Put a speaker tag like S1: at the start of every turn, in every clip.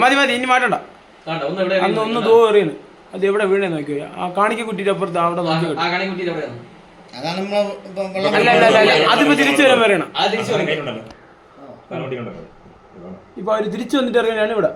S1: മതി മതി ഇനി മാറ്റണ്ട. അന്ന് ഒന്ന് ദോ എറിയാണ്. അത് എവിടെ വീണേ നോക്കിയോ? ആ കാണിക്ക കുട്ടിയുടെ അപ്പുറത്ത് അവിടെ നോക്കി. അല്ല അതിപ്പോ തിരിച്ചു വരാൻ പറയണം. ഇപ്പൊ അവര് തിരിച്ചു വന്നിട്ട് അറിയാനാണ് ഇവിടെ.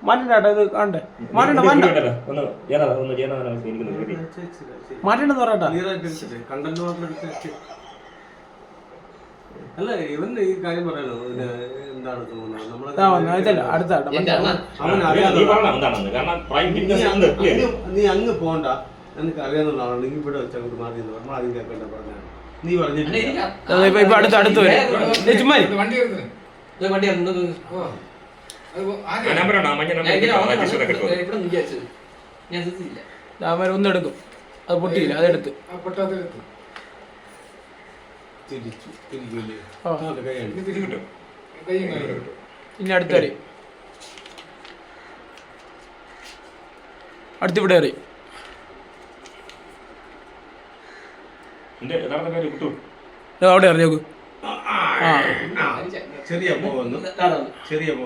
S1: മാറ്റണ്ട ഇത് കാണണ്ടേ? മാറ്റണ്ട മാറ്റണ്ടെന്ന് പറയട്ടാ.
S2: അല്ല ഇവൻ ഈ കാര്യം പറയാലോ എന്താണ് തോന്നുന്നത്
S1: അടുത്ത
S2: നീ അങ്ങ് പോണ്ട എനിക്ക് അറിയാന്നുള്ള ആളാണ്. നീ ഇവിടെ വെച്ച് അങ്ങോട്ട് മാറി നമ്മൾ ആദ്യം കേൾക്കേണ്ട പറഞ്ഞാണ്. നീ പറഞ്ഞിട്ടില്ല
S1: ഇപ്പൊ അടുത്ത് വരും. ചുമ്മാ ഒന്നെടുക്കും. അത് പൊട്ടിയില്ല, അതെടുത്ത് ഇനി അടുത്തറി അടുത്തിവിടെ അറിയും. അവിടെ അറിഞ്ഞോക്ക്.
S2: ചെറിയ പോകുന്നു ചെറിയ